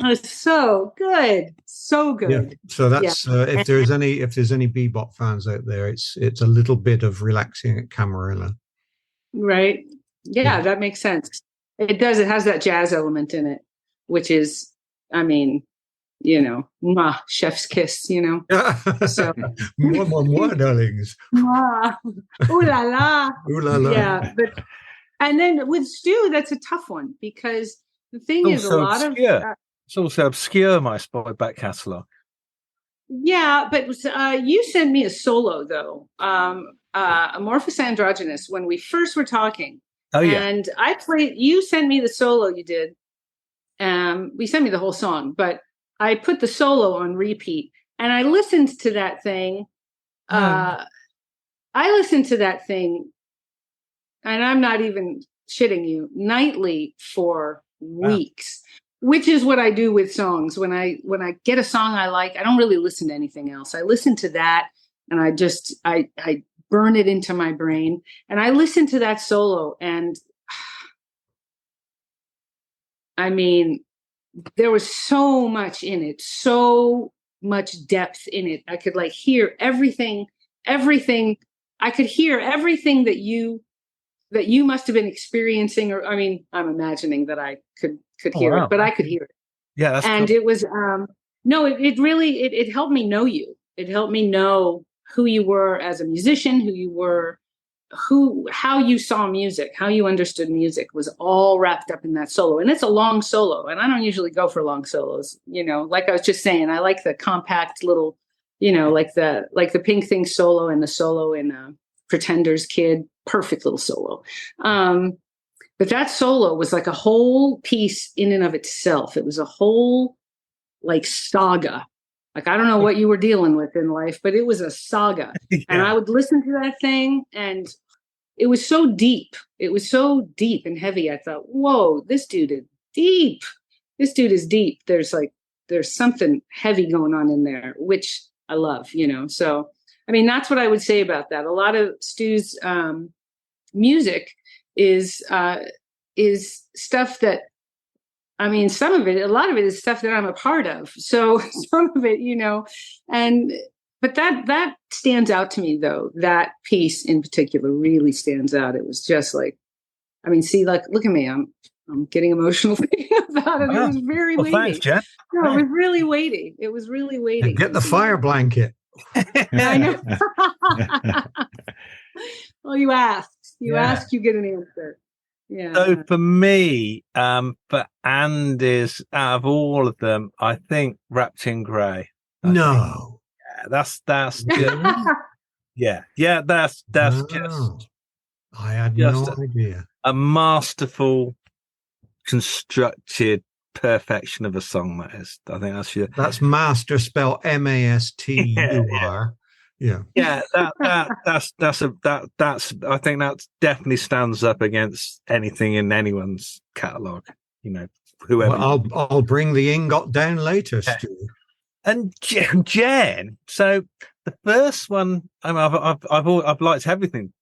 It's so good. So good. Yeah. So that's if there's any bebop fans out there, it's a little bit of Relaxing at Camarillo. Right. Yeah, that makes sense. It does. It has that jazz element in it, which is, I mean, chef's kiss, So more darlings. Ooh la la. Ooh la la. Yeah, but and then with Stu, that's a tough one because the thing is a lot obscure. of it's also obscure, my Spotify back catalogue. Yeah, but you sent me a solo though, Amorphous Androgynous, when we first were talking. Oh yeah, and I played. You sent me the solo. You did. We sent me the whole song, but I put the solo on repeat, and I listened to that thing. I listened to that thing, and I'm not even shitting you, nightly for weeks. Which is what I do with songs. When I get a song I like, I don't really listen to anything else. I listen to that, and I burn it into my brain. And I listen to that solo, and I mean, there was so much in it, so much depth in it. I could hear everything. I could hear everything that you that you must have been experiencing, or I mean, I'm imagining that I could hear it, but I could hear it. Yeah, that's and cool. It was no, it really it helped me know you. It helped me know who you were as a musician, who you were, how you saw music, how you understood music was all wrapped up in that solo. And it's a long solo, and I don't usually go for long solos. Like I was just saying, I like the compact little, like the Pink Thing solo and the solo in Pretender's Kid, perfect little solo. But that solo was like a whole piece in and of itself. It was a whole like saga. Like, I don't know what you were dealing with in life, but it was a saga. Yeah. And I would listen to that thing, and it was so deep. It was so deep and heavy. I thought, whoa, this dude is deep. This dude is deep. There's something heavy going on in there, which I love, So, I mean, that's what I would say about that. A lot of Stu's music is stuff that, I mean, a lot of it is stuff that I'm a part of. So some of it, but that stands out to me, though. That piece in particular really stands out. It was just like, I mean, see, like, look at me. I'm getting emotional thinking about it. It was very weighty. Thanks, Jen. No, it was really weighty. It was really weighty. And get the fire blanket. I know. Well, you asked. You asked, you get an answer. Yeah. So for me, for Andy's, out of all of them, I think Wrapped in Grey. That's good. yeah, that's just. I had no idea. A masterful, constructed perfection of a song. That is, I think that's master, spelled MASTUR. Yeah. That's I think that definitely stands up against anything in anyone's catalogue. Whoever. Well, I'll bring the ingot down later, Stu. And Jen. So the first one, I've liked everything.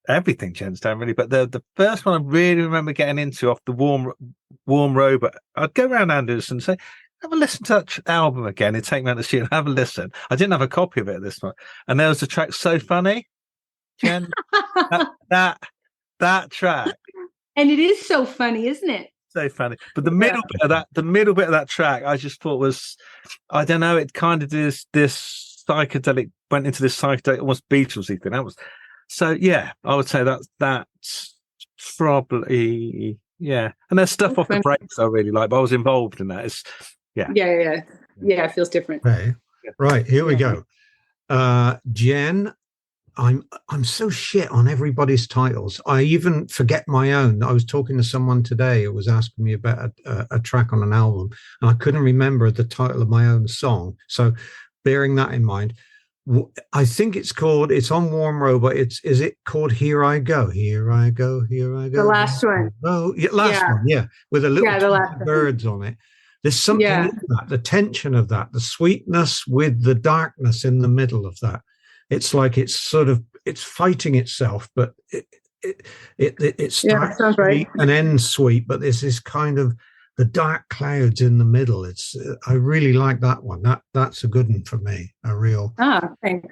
Everything Jen's done really, but the first one I really remember getting into off the Warm Robot. I'd go around Anders and say, have a listen to that album again. He'd take me out to the studio and have a listen. I didn't have a copy of it at this point. And there was the track So Funny. Jen, that track. And it is so funny, isn't it? So funny. But the middle bit of that track, I just thought was, I don't know, it kind of did this psychedelic, went into this psychedelic, almost Beatlesy thing. That was, so yeah, I would say that's probably, yeah. And there's stuff off the breaks I really like, but I was involved in that. Yeah, it feels different. Right, here we go. Jen, I'm so shit on everybody's titles. I even forget my own. I was talking to someone today who was asking me about a track on an album, and I couldn't remember the title of my own song. So bearing that in mind, I think it's on Warm Robot. Is it called Here I Go? Here I Go, Here I Go. The last one. Oh, yeah, last one, yeah. With a little birds on it. There's something in that, the tension of that, the sweetness with the darkness in the middle of that. It's like it's fighting itself, but it starts sweet and ends sweet, but there's this kind of the dark clouds in the middle. I really like that one. That's a good one for me. A real. Thanks.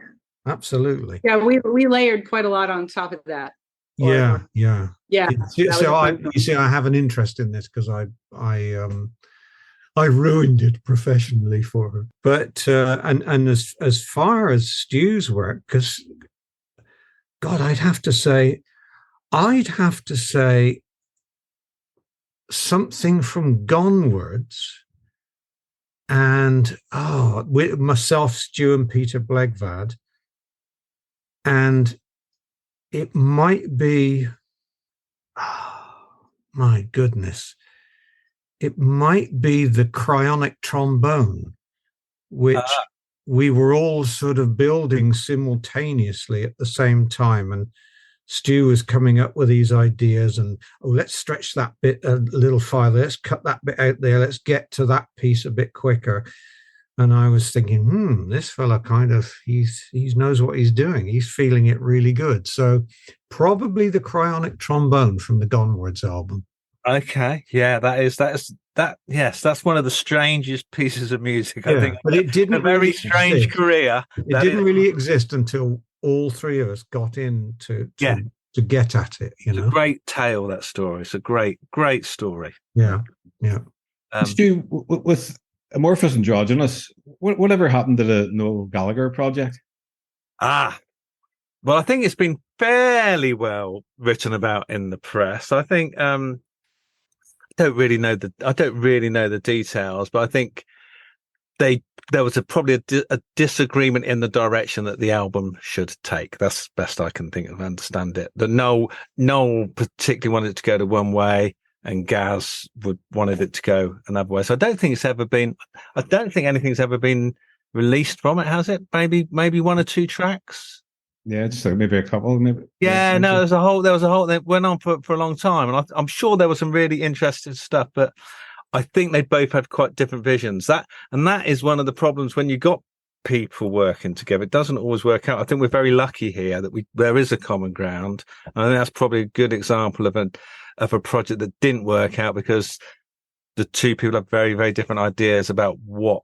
Absolutely. Yeah, we layered quite a lot on top of that. Yeah. So I have an interest in this because I ruined it professionally for her. But and as far as Stu's work, because God, I'd have to say something from Gonewards, and with myself, Stu and Peter Blegvad, and it might be, my goodness, it might be the cryonic trombone, which we were all sort of building simultaneously at the same time. And Stu was coming up with these ideas and, let's stretch that bit a little farther. Let's cut that bit out there. Let's get to that piece a bit quicker. And I was thinking, this fella he knows what he's doing. He's feeling it really good. So probably the cryonic trombone from the Gonewards album. Okay, yeah, yes, that's one of the strangest pieces of music. I think, but it didn't. A very strange career. It didn't really exist until all three of us got into to get at it. It's a great tale, that story. It's a great story. Yeah. Stu, with Amorphous Androgynous, whatever happened to the Noel Gallagher project? Well, I think it's been fairly well written about in the press. I think I don't really know the details, but I think there was probably a disagreement in the direction that the album should take. That's best I can think of, understand it. That Noel particularly wanted it to go to one way, and Gaz wanted it to go another way. So I don't think anything's ever been released from it, has it? Maybe one or two tracks. Yeah, just maybe a couple. Maybe. Yeah, no, there was a whole that went on for a long time, and I'm sure there was some really interesting stuff, but I think they both had quite different visions. That is one of the problems when you got people working together. It doesn't always work out. I think we're very lucky here that there is a common ground, and I think that's probably a good example of a project that didn't work out because the two people have very, very different ideas about what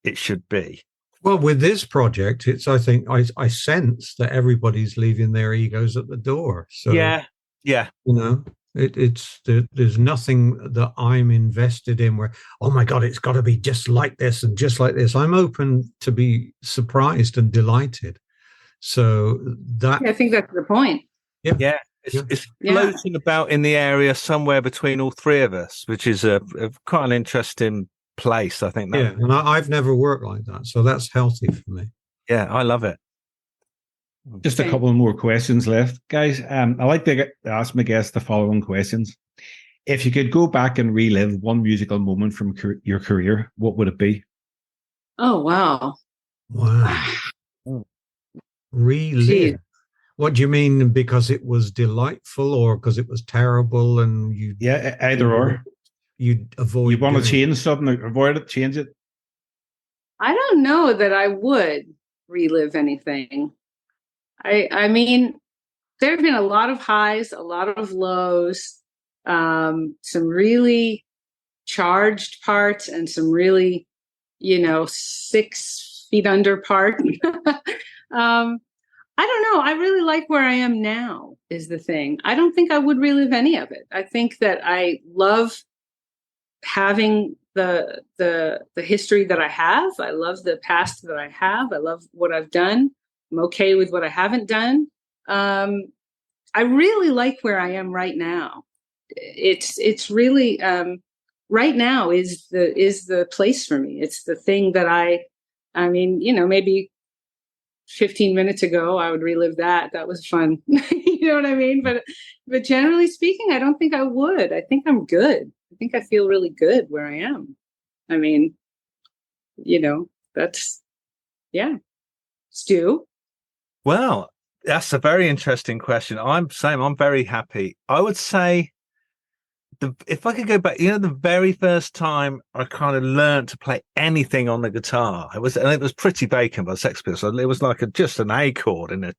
it should be. Well, with this project, I think I sense that everybody's leaving their egos at the door. So yeah. There's nothing that I'm invested in where, oh my God, it's got to be just like this and just like this. I'm open to be surprised and delighted. So I think that's the point. Yeah. It's floating about in the area somewhere between all three of us, which is a quite an interesting place, I think. And I've never worked like that, so that's healthy for me. Yeah, I love it. Just a couple more questions left, guys. I like to ask my guests the following questions. If you could go back and relive one musical moment from your career, what would it be? Oh, wow. Relive? Jeez. What do you mean? Because it was delightful, or because it was terrible and you... Yeah, either or. You'd avoid... You want to change something, avoid it, change it? I don't know that I would relive anything. I mean, there have been a lot of highs, a lot of lows, some really charged parts and some really, 6 feet under part. I don't know. I really like where I am now is the thing. I don't think I would relive any of it. I think that I love having the history that I have. I love the past that I have. I love what I've done. I'm okay with what I haven't done. I really like where I am right now. It's really right now is the place for me. It's the thing that I mean, maybe 15 minutes ago I would relive that. That was fun. You know what I mean? But generally speaking, I don't think I would. I think I'm good. I think I feel really good where I am. I mean, that's Stu? Well, that's a very interesting question. I'm very happy. I would say if I could go back, the very first time I kind of learned to play anything on the guitar, it was Pretty Bacon by the Sex Pistols. It was like just an A chord in it.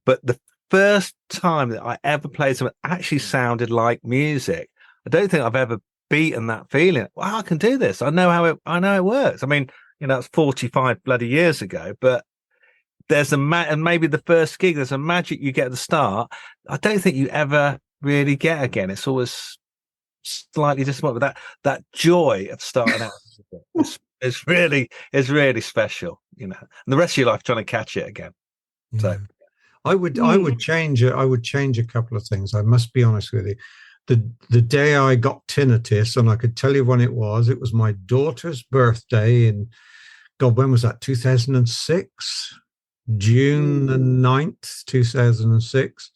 But the first time that I ever played something that actually sounded like music, I don't think I've ever beaten that feeling. Wow, I can do this. I know it works. I mean, that's 45 bloody years ago, but there's and maybe the first gig, there's a magic you get at the start. I don't think you ever really get again. It's always slightly disappointing, but that joy of starting out is really special, and the rest of your life trying to catch it again. Yeah. So I would change a couple of things. I must be honest with you. The day I got tinnitus, and I could tell you when it was my daughter's birthday in, God, when was that? 2006? June the 9th, 2006.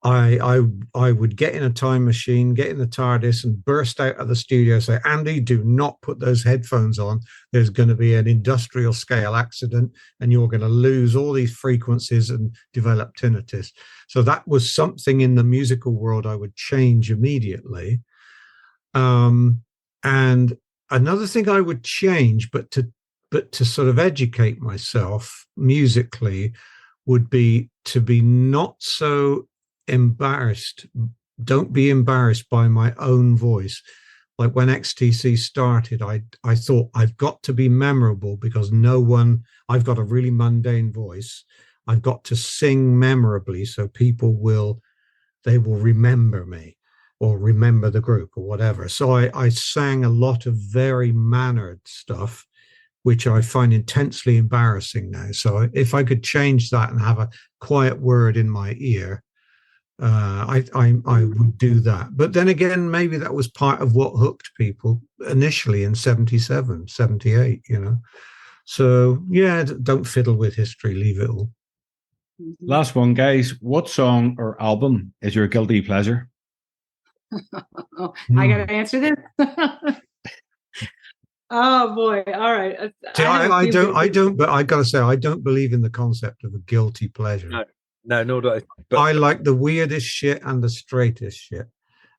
I would get in a time machine, get in the TARDIS and burst out of the studio, say, Andy, do not put those headphones on. There's going to be an industrial scale accident and you're going to lose all these frequencies and develop tinnitus. So that was something in the musical world I would change immediately. And another thing I would change, but to sort of educate myself musically, would be to be not so embarrassed. Don't be embarrassed by my own voice. Like when XTC started, I thought I've got to be memorable because I've got a really mundane voice. I've got to sing memorably so they will remember me or remember the group or whatever. So I sang a lot of very mannered stuff, which I find intensely embarrassing now. So if I could change that and have a quiet word in my ear, I would do that. But then again, maybe that was part of what hooked people initially in 77, 78, So yeah, don't fiddle with history, leave it all. Last one, guys. What song or album is your guilty pleasure? I got to answer this. Oh boy! All right. See, I don't. But I got to say, I don't believe in the concept of a guilty pleasure. No, nor do I. But I like the weirdest shit and the straightest shit,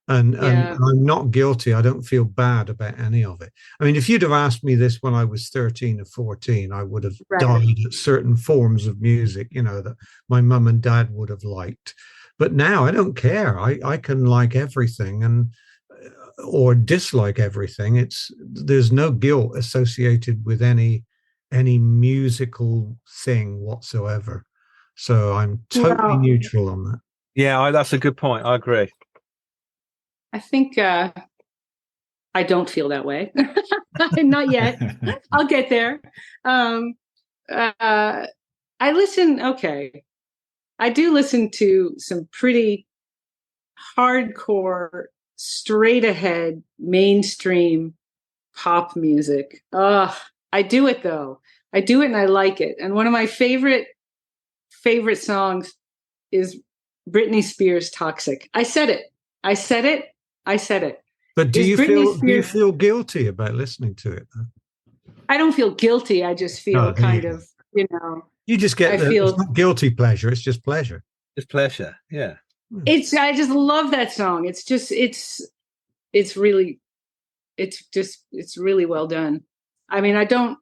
and I'm not guilty. I don't feel bad about any of it. I mean, if you'd have asked me this when I was 13 or 14, I would have died at certain forms of music, that my mum and dad would have liked. But now I don't care. I can like everything or dislike everything. There's no guilt associated with any musical thing whatsoever. So I'm totally neutral on that. Yeah, that's a good point. I agree. I think I don't feel that way. Not yet. I'll get there. I listen. Okay. I do listen to some pretty hardcore, straight ahead, mainstream pop music. I do it though. I do it and I like it. And one of my favorite songs is Britney Spears' Toxic. I said it. But do you feel guilty about listening to it? I don't feel guilty. I just feel You just get it's not guilty pleasure. It's just pleasure. It's pleasure. Yeah. I just love that song. It's really well done. I mean, I don't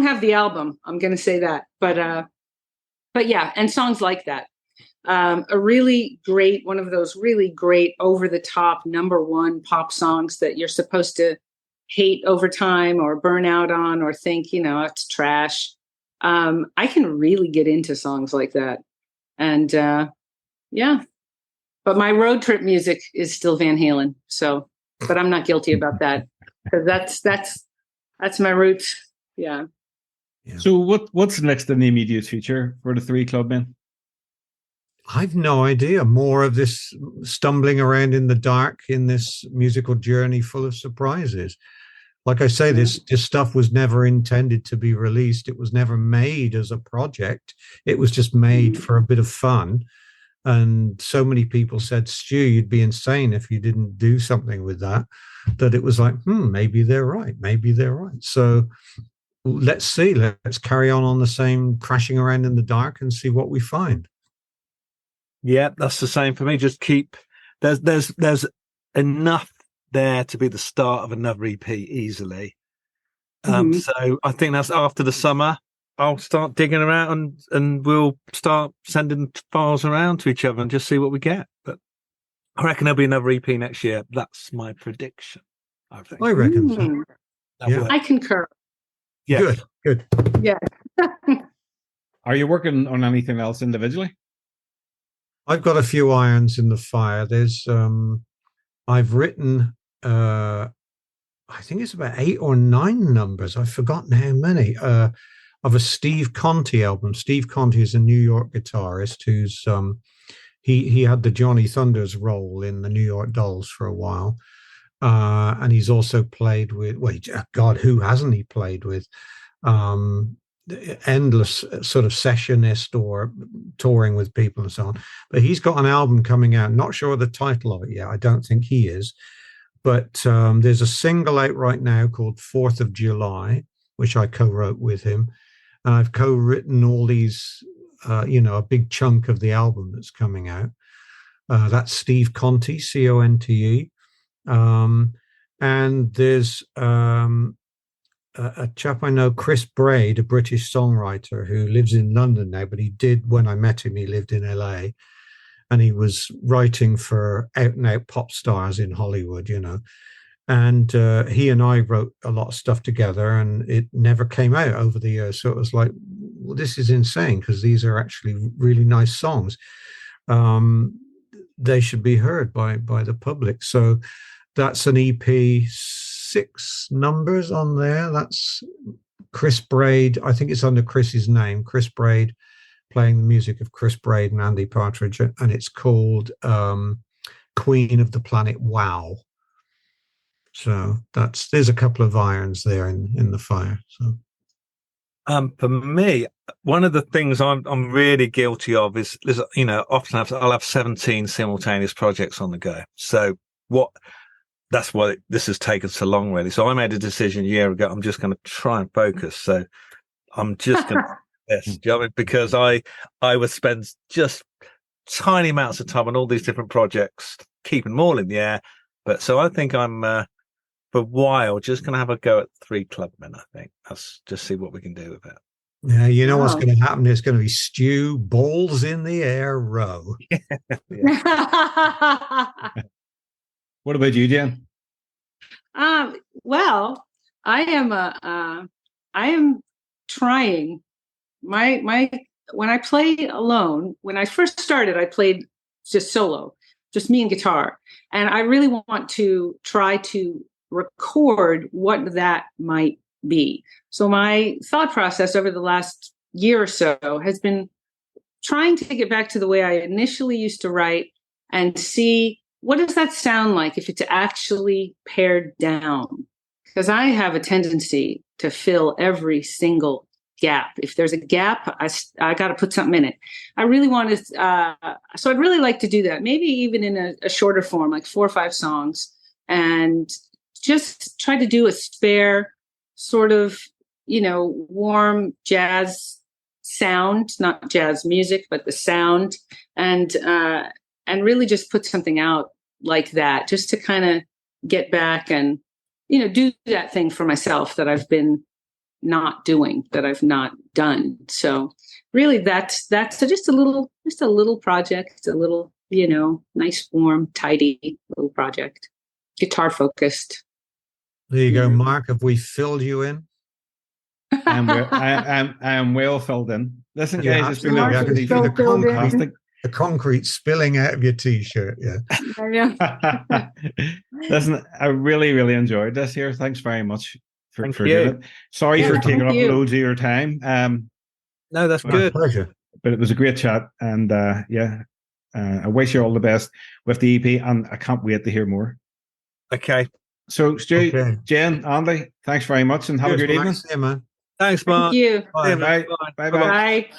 have the album. I'm going to say that, but yeah, and songs like that. One of those really great over the top #1 pop songs that you're supposed to hate over time or burn out on or think, it's trash. I can really get into songs like that. And yeah, but my road trip music is still Van Halen. So, but I'm not guilty about that because that's my roots. Yeah. So what's next in the immediate future for the three Clubmen? I've no idea. More of this stumbling around in the dark in this musical journey full of surprises. Like I say, this stuff was never intended to be released. It was never made as a project. It was just made for a bit of fun. And so many people said, Stu, you'd be insane if you didn't do something with that it was like, maybe they're right. Maybe they're right. So let's see. Let's carry on the same crashing around in the dark and see what we find. Yeah, that's the same for me. Just keep there's enough there to be the start of another EP easily. So I think that's after the summer. I'll start digging around and we'll start sending files around to each other and just see what we get. But I reckon there'll be another EP next year. That's my prediction. I think. I reckon so. Yeah. I concur. Yeah. Good. Yeah. Are you working on anything else individually? I've got a few irons in the fire. There's I've written I think it's about 8 or 9 numbers. I've forgotten how many of a Steve Conti album. Steve Conti is a New York guitarist who's he had the Johnny Thunders role in the New York Dolls for a while. And he's also played with, who hasn't he played with? Endless sort of sessionist or touring with people and so on. But he's got an album coming out. Not sure of the title of it yet. I don't think he is. But there's a single out right now called 4th of July, which I co-wrote with him. And I've co-written all these, a big chunk of the album that's coming out. That's Steve Conti, Conte. And there's a chap I know, Chris Braid, a British songwriter who lives in London now, but when I met him, he lived in LA. And he was writing for out-and-out pop stars in Hollywood, And he and I wrote a lot of stuff together, and it never came out over the years. So it was like, well, this is insane, because these are actually really nice songs. They should be heard by the public. So that's an EP, 6 numbers on there. That's Chris Braid. I think it's under Chris's name, Chris Braid, playing the music of Chris Braid and Andy Partridge, and it's called Queen of the Planet Wow. So there's a couple of irons there in the fire. So, for me, one of the things I'm really guilty of is often I'll have 17 simultaneous projects on the go. So that's why this has taken so long, really. So I made a decision a year ago. I'm just going to try and focus. So I'm just going to this, do you know what I mean? Because I would spend just tiny amounts of time on all these different projects, keeping them all in the air. But so I think I'm for a while just going to have a go at 3 Clubmen. I think let's just see what we can do with it. Yeah, you know what's going to happen? There's going to be Stu balls in the air row. What about you, Jen? Well, I am trying my when I play alone. When I first started, I played just solo, just me and guitar, and I really want to try to record what that might be. So my thought process over the last year or so has been trying to get back to the way I initially used to write and see what does that sound like if it's actually pared down? Because I have a tendency to fill every single gap. If there's a gap, I got to put something in it. I really want to, so I'd really like to do that. Maybe even in a shorter form, like 4 or 5 songs, and just try to do a spare sort of, warm jazz sound, not jazz music, but the sound, and really just put something out like that, just to kind of get back and, do that thing for myself that I've been not doing, that I've not done. So really that's just a little project, a little, nice, warm, tidy little project, guitar focused. There you go, Mark. Have we filled you in? I am well filled in. Listen, guys, it's been the concrete spilling out of your t-shirt. Yeah. Listen, I really, really enjoyed this here. Thanks very much for doing it. Sorry for taking up loads of your time. No, that's good. Pleasure. But it was a great chat, and I wish you all the best with the EP, and I can't wait to hear more. Okay. So, Stu, Jen, Andy, thanks very much, and have a good evening. See you, man. Thanks, Mark. Thank you. Bye. Bye. Bye.